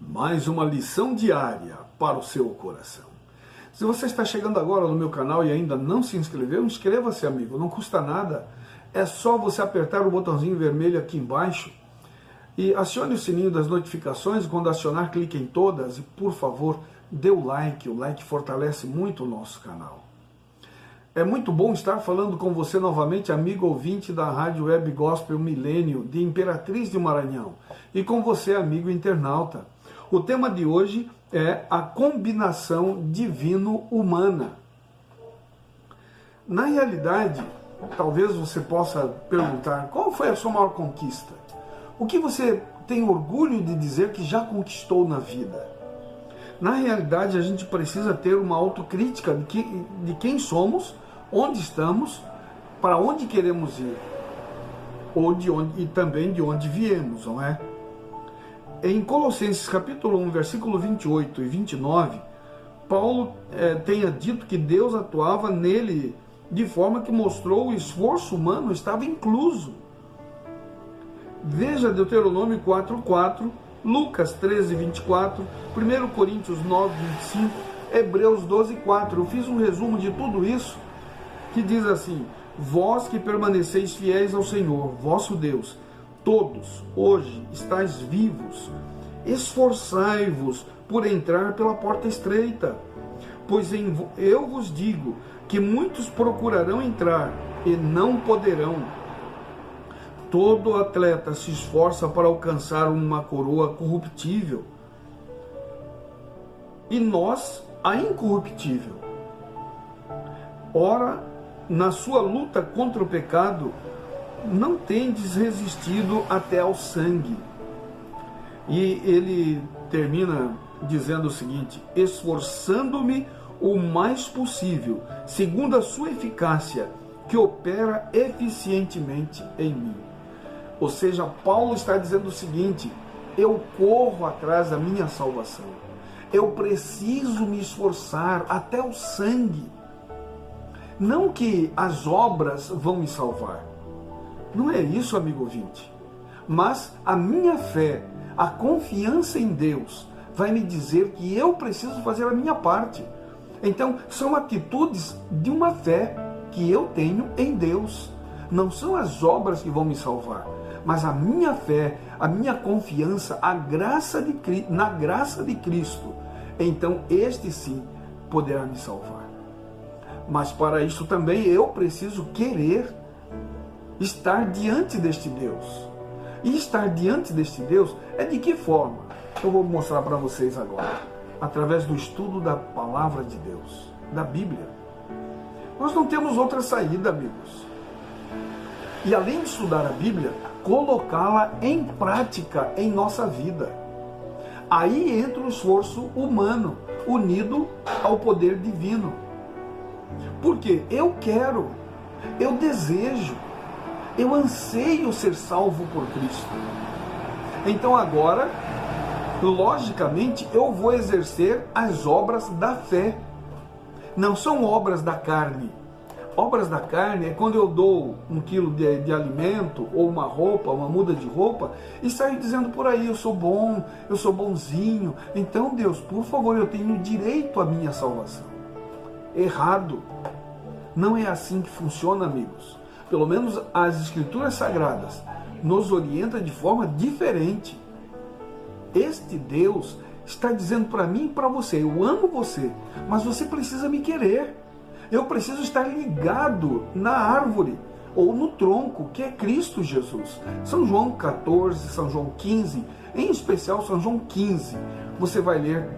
Mais uma lição diária para o seu coração. Se você está chegando agora no meu canal e ainda não se inscreveu, inscreva-se, amigo, não custa nada. É só você apertar o botãozinho vermelho aqui embaixo e acione o sininho das notificações. Quando acionar, clique em todas e, por favor, dê o like fortalece muito o nosso canal. É muito bom estar falando com você novamente, amigo ouvinte da Rádio Web Gospel Milênio de Imperatriz de Maranhão, e com você, amigo internauta. O tema de hoje é a combinação divino-humana. Na realidade, talvez você possa perguntar, qual foi a sua maior conquista? O que você tem orgulho de dizer que já conquistou na vida? Na realidade, a gente precisa ter uma autocrítica de quem somos, onde estamos, para onde queremos ir, e também de onde viemos, não é? Em Colossenses capítulo 1, versículo 28 e 29, Paulo tenha dito que Deus atuava nele de forma que mostrou o esforço humano estava incluso. Veja Deuteronômio 4:4, Lucas 13:24, 1 Coríntios 9:25, Hebreus 12:4. Eu fiz um resumo de tudo isso, que diz assim: vós que permaneceis fiéis ao Senhor, vosso Deus, todos hoje estáis vivos, esforçai-vos por entrar pela porta estreita, pois eu vos digo que muitos procurarão entrar e não poderão. Todo atleta se esforça para alcançar uma coroa corruptível, e nós a incorruptível. Ora, na sua luta contra o pecado, não tendes resistido até ao sangue. E ele termina dizendo o seguinte: esforçando-me o mais possível, segundo a sua eficácia, que opera eficientemente em mim. Ou seja, Paulo está dizendo o seguinte: eu corro atrás da minha salvação, eu preciso me esforçar até o sangue. Não que as obras vão me salvar, não é isso, amigo ouvinte, mas a minha fé, a confiança em Deus vai me dizer que eu preciso fazer a minha parte. Então, são atitudes de uma fé que eu tenho em Deus. Não são as obras que vão me salvar, mas a minha fé, a minha confiança, na graça de Cristo. Então, este sim poderá me salvar. Mas para isso também eu preciso querer estar diante deste Deus. E estar diante deste Deus é de que forma? Eu vou mostrar para vocês agora, através do estudo da palavra de Deus, da Bíblia. Nós não temos outra saída, amigos. E além de estudar a Bíblia, colocá-la em prática em nossa vida. Aí entra o esforço humano, unido ao poder divino. Porque eu quero, eu desejo, eu anseio ser salvo por Cristo. Então agora, logicamente, eu vou exercer as obras da fé. Não são obras da carne. Obras da carne é quando eu dou 1 quilo de alimento, ou uma roupa, uma muda de roupa, e saio dizendo por aí: eu sou bom, eu sou bonzinho, então Deus, por favor, eu tenho direito à minha salvação. Errado. Não é assim que funciona, amigos. Pelo menos as Escrituras Sagradas nos orientam de forma diferente. Este Deus está dizendo para mim e para você: eu amo você, mas você precisa me querer. Eu preciso estar ligado na árvore ou no tronco, que é Cristo Jesus. São João 14, São João 15, em especial São João 15, você vai ler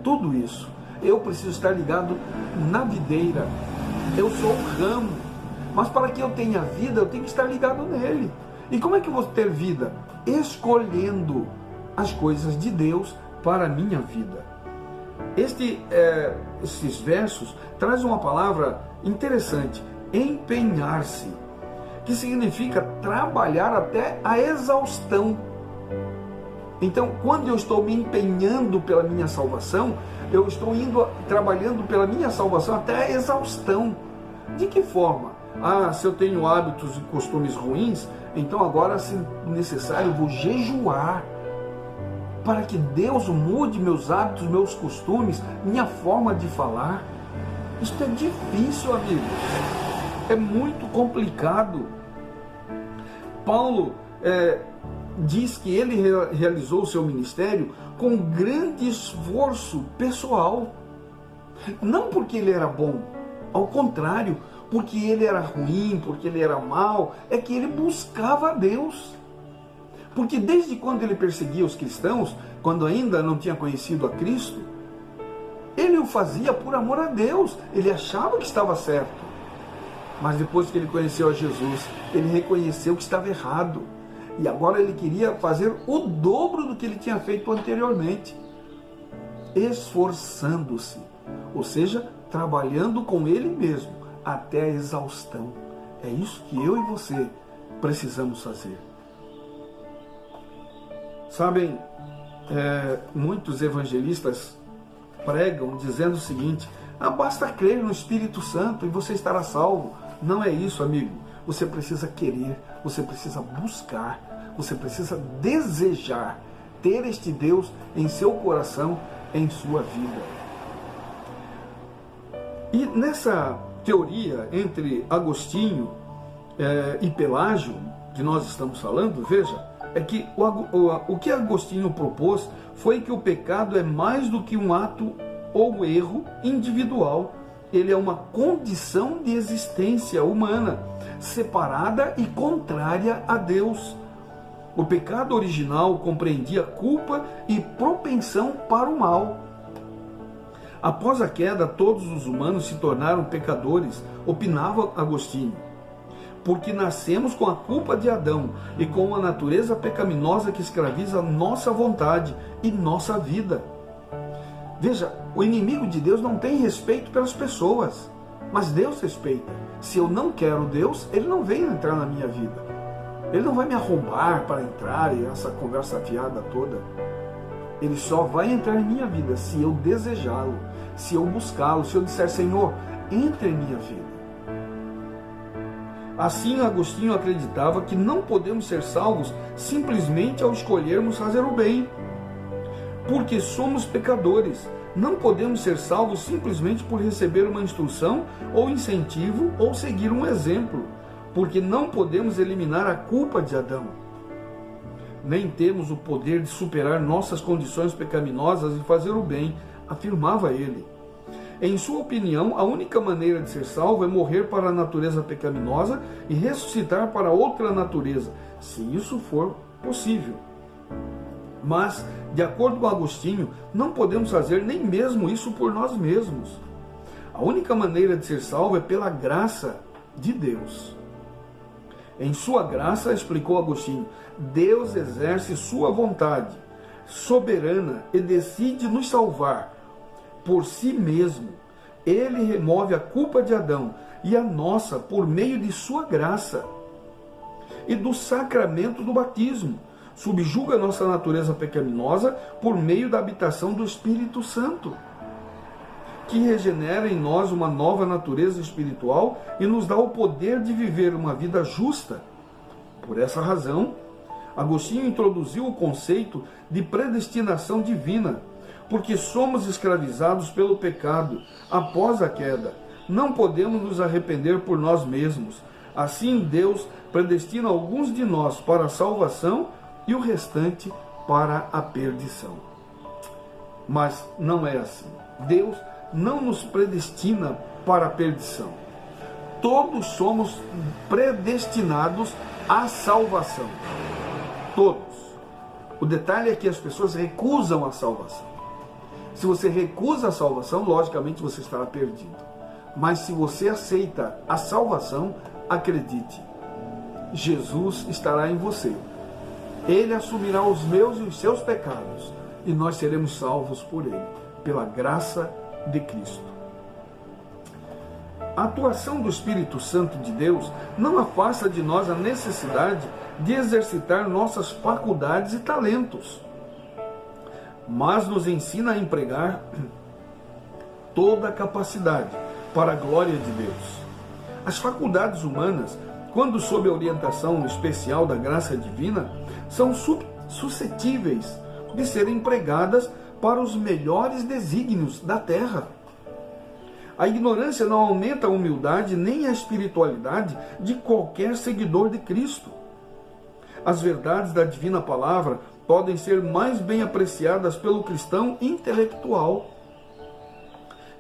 tudo isso. Eu preciso estar ligado na videira. Eu sou o ramo, mas para que eu tenha vida, eu tenho que estar ligado nele. E como é que eu vou ter vida? Escolhendo as coisas de Deus para a minha vida. Esses versos trazem uma palavra interessante: empenhar-se, que significa trabalhar até a exaustão. Então, quando eu estou me empenhando pela minha salvação, eu estou trabalhando pela minha salvação até a exaustão. De que forma? Se eu tenho hábitos e costumes ruins, então agora, se necessário, eu vou jejuar. para que Deus mude meus hábitos, meus costumes, minha forma de falar? Isto é difícil, amigos. É muito complicado. Paulo diz que ele realizou o seu ministério com grande esforço pessoal. Não porque ele era bom, ao contrário, porque ele era ruim, porque ele era mau, é que ele buscava a Deus. Porque desde quando ele perseguia os cristãos, quando ainda não tinha conhecido a Cristo, ele o fazia por amor a Deus. Ele achava que estava certo. Mas depois que ele conheceu a Jesus, ele reconheceu que estava errado. E agora ele queria fazer o dobro do que ele tinha feito anteriormente. Esforçando-se. Ou seja, trabalhando com ele mesmo até a exaustão. É isso que eu e você precisamos fazer. Sabem, muitos evangelistas pregam dizendo o seguinte: basta crer no Espírito Santo e você estará salvo. Não é isso, amigo. Você precisa querer, você precisa buscar, você precisa desejar ter este Deus em seu coração, em sua vida. E nessa teoria entre Agostinho e Pelágio, que nós estamos falando, veja, é que o que Agostinho propôs foi que o pecado é mais do que um ato ou erro individual. Ele é uma condição de existência humana, separada e contrária a Deus. O pecado original compreendia culpa e propensão para o mal. Após a queda, todos os humanos se tornaram pecadores, opinava Agostinho, porque nascemos com a culpa de Adão e com a natureza pecaminosa que escraviza nossa vontade e nossa vida. Veja, o inimigo de Deus não tem respeito pelas pessoas, mas Deus respeita. Se eu não quero Deus, Ele não vem entrar na minha vida. Ele não vai me arrombar para entrar e essa conversa fiada toda. Ele só vai entrar em minha vida se eu desejá-lo, se eu buscá-lo, se eu disser: Senhor, entre em minha vida. Assim, Agostinho acreditava que não podemos ser salvos simplesmente ao escolhermos fazer o bem, porque somos pecadores. Não podemos ser salvos simplesmente por receber uma instrução ou incentivo ou seguir um exemplo, porque não podemos eliminar a culpa de Adão. Nem temos o poder de superar nossas condições pecaminosas e fazer o bem, afirmava ele. Em sua opinião, a única maneira de ser salvo é morrer para a natureza pecaminosa e ressuscitar para outra natureza, se isso for possível. Mas, de acordo com Agostinho, não podemos fazer nem mesmo isso por nós mesmos. A única maneira de ser salvo é pela graça de Deus. Em sua graça, explicou Agostinho, Deus exerce sua vontade soberana e decide nos salvar por si mesmo. Ele remove a culpa de Adão e a nossa por meio de sua graça e do sacramento do batismo. Subjuga nossa natureza pecaminosa por meio da habitação do Espírito Santo, que regenera em nós uma nova natureza espiritual e nos dá o poder de viver uma vida justa. Por essa razão, Agostinho introduziu o conceito de predestinação divina, porque somos escravizados pelo pecado após a queda. Não podemos nos arrepender por nós mesmos. Assim, Deus predestina alguns de nós para a salvação e o restante para a perdição. Mas não é assim. Deus não nos predestina para a perdição. Todos somos predestinados à salvação. Todos. O detalhe é que as pessoas recusam a salvação. Se você recusa a salvação, logicamente você estará perdido. Mas se você aceita a salvação, acredite, Jesus estará em você. Ele assumirá os meus e os seus pecados, e nós seremos salvos por Ele, pela graça de Cristo. A atuação do Espírito Santo de Deus não afasta de nós a necessidade de exercitar nossas faculdades e talentos, mas nos ensina a empregar toda a capacidade para a glória de Deus. As faculdades humanas, quando sob a orientação especial da graça divina, são suscetíveis, de serem empregadas para os melhores desígnios da terra. A ignorância não aumenta a humildade nem a espiritualidade de qualquer seguidor de Cristo. As verdades da divina palavra podem ser mais bem apreciadas pelo cristão intelectual.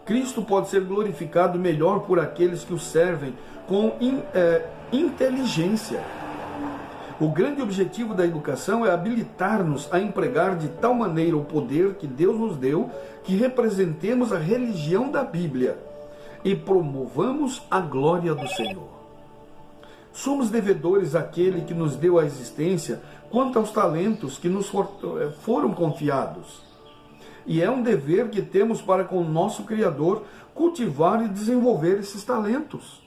Cristo pode ser glorificado melhor por aqueles que o servem com inteligência. O grande objetivo da educação é habilitar-nos a empregar de tal maneira o poder que Deus nos deu, que representemos a religião da Bíblia e promovamos a glória do Senhor. Somos devedores àquele que nos deu a existência quanto aos talentos que nos foram confiados. E é um dever que temos para com o nosso Criador cultivar e desenvolver esses talentos.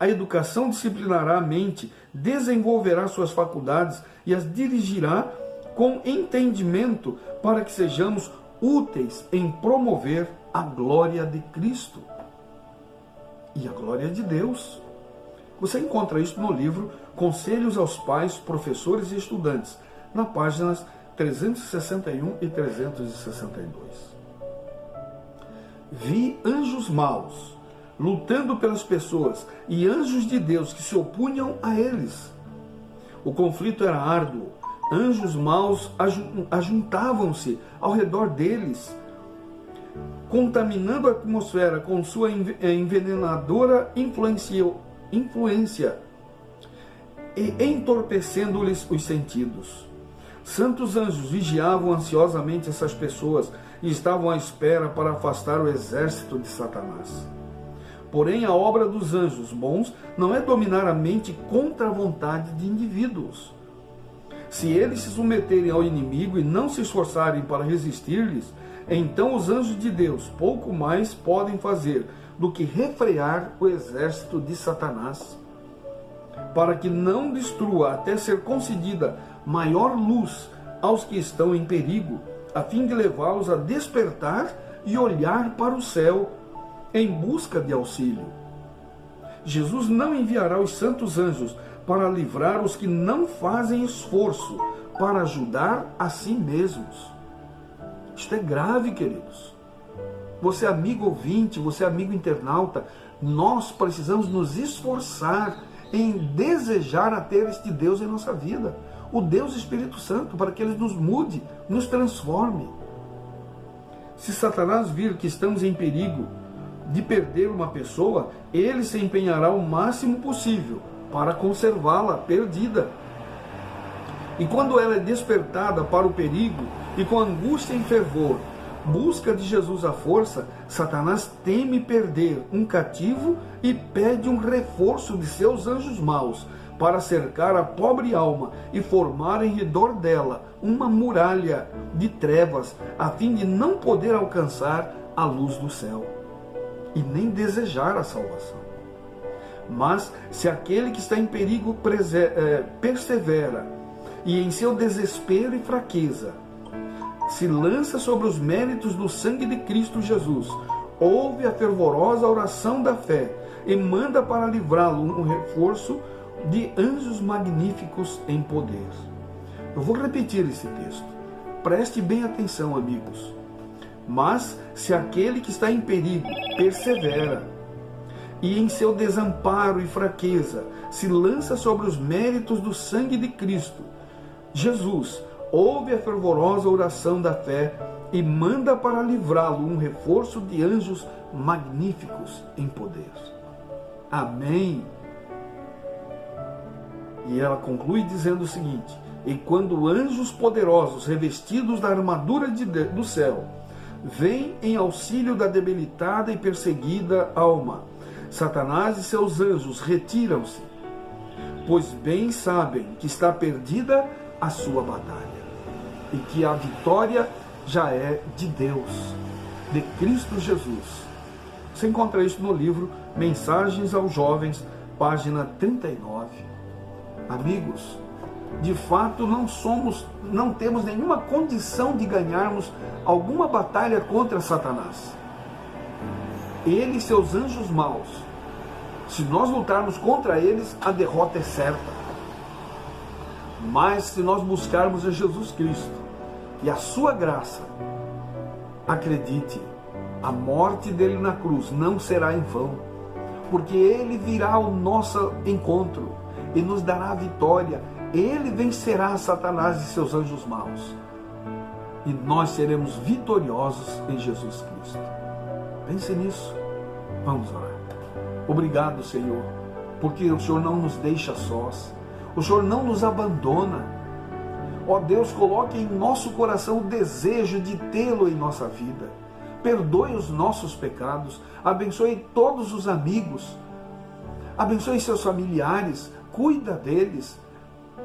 A educação disciplinará a mente, desenvolverá suas faculdades e as dirigirá com entendimento para que sejamos úteis em promover a glória de Cristo e a glória de Deus. Você encontra isso no livro Conselhos aos Pais, Professores e Estudantes, na páginas 361 e 362. Vi anjos maus lutando pelas pessoas e anjos de Deus que se opunham a eles. O conflito era árduo. Anjos maus ajuntavam-se ao redor deles, contaminando a atmosfera com sua envenenadora influência e entorpecendo-lhes os sentidos. Santos anjos vigiavam ansiosamente essas pessoas e estavam à espera para afastar o exército de Satanás. Porém, a obra dos anjos bons não é dominar a mente contra a vontade de indivíduos. Se eles se submeterem ao inimigo e não se esforçarem para resistir-lhes, então os anjos de Deus pouco mais podem fazer do que refrear o exército de Satanás, para que não destrua até ser concedida maior luz aos que estão em perigo, a fim de levá-los a despertar e olhar para o céu em busca de auxílio. Jesus não enviará os santos anjos para livrar os que não fazem esforço para ajudar a si mesmos. Isto é grave, queridos. Você amigo ouvinte, você amigo internauta, nós precisamos nos esforçar em desejar a ter este Deus em nossa vida, o Deus Espírito Santo, para que Ele nos mude, nos transforme. Se Satanás vir que estamos em perigo de perder uma pessoa, ele se empenhará o máximo possível para conservá-la perdida. E quando ela é despertada para o perigo e com angústia e fervor busca de Jesus a força, Satanás teme perder um cativo e pede um reforço de seus anjos maus para cercar a pobre alma e formar em redor dela uma muralha de trevas, a fim de não poder alcançar a luz do céu e nem desejar a salvação. Mas se aquele que está em perigo persevera e em seu desespero e fraqueza se lança sobre os méritos do sangue de Cristo Jesus, ouve a fervorosa oração da fé e manda para livrá-lo um reforço de anjos magníficos em poder. Eu vou repetir esse texto. Preste bem atenção, amigos. Mas se aquele que está em perigo persevera e em seu desamparo e fraqueza se lança sobre os méritos do sangue de Cristo Jesus, ouve a fervorosa oração da fé e manda para livrá-lo um reforço de anjos magníficos em poder. Amém. E ela conclui dizendo o seguinte: e quando anjos poderosos revestidos da armadura do céu vêm em auxílio da debilitada e perseguida alma, Satanás e seus anjos retiram-se, pois bem sabem que está perdida a sua batalha e que a vitória já é de Deus, de Cristo Jesus. Você encontra isso no livro Mensagens aos Jovens, página 39. Amigos, de fato não temos nenhuma condição de ganharmos alguma batalha contra Satanás. Ele e seus anjos maus. Se nós lutarmos contra eles, a derrota é certa. Mas se nós buscarmos a Jesus Cristo, e a sua graça, acredite, a morte dele na cruz não será em vão, porque ele virá ao nosso encontro e nos dará a vitória. Ele vencerá Satanás e seus anjos maus, e nós seremos vitoriosos em Jesus Cristo. Pense nisso. Vamos orar. Obrigado, Senhor, porque o Senhor não nos deixa sós, o Senhor não nos abandona. Ó Deus, coloque em nosso coração o desejo de tê-lo em nossa vida. Perdoe os nossos pecados, abençoe todos os amigos, abençoe seus familiares, cuida deles,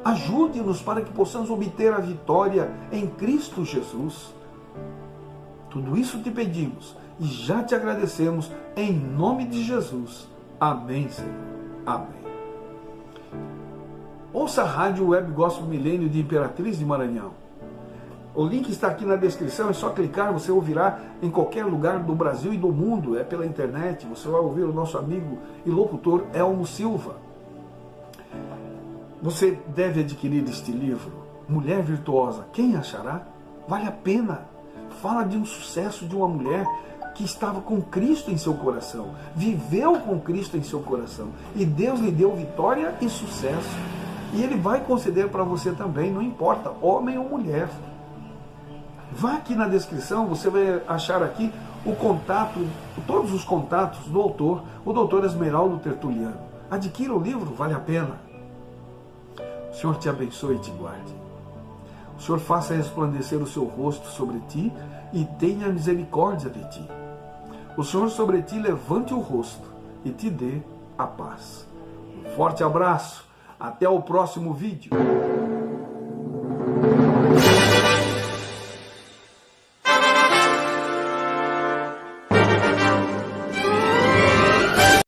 ajude-nos para que possamos obter a vitória em Cristo Jesus. Tudo isso te pedimos e já te agradecemos em nome de Jesus. Amém, Senhor. Amém. Ouça a Rádio Web Gospel Milênio de Imperatriz de Maranhão. O link está aqui na descrição, é só clicar, você ouvirá em qualquer lugar do Brasil e do mundo, é pela internet, você vai ouvir o nosso amigo e locutor Elmo Silva. Você deve adquirir este livro, Mulher Virtuosa, quem achará? Vale a pena. Fala de um sucesso de uma mulher que estava com Cristo em seu coração, viveu com Cristo em seu coração, e Deus lhe deu vitória e sucesso. E Ele vai conceder para você também, não importa, homem ou mulher. Vá aqui na descrição, você vai achar aqui o contato, todos os contatos do autor, o Dr. Esmeraldo Tertuliano. Adquira o livro, vale a pena. O Senhor te abençoe e te guarde. O Senhor faça resplandecer o seu rosto sobre ti e tenha misericórdia de ti. O Senhor sobre ti levante o rosto e te dê a paz. Um forte abraço. Até o próximo vídeo.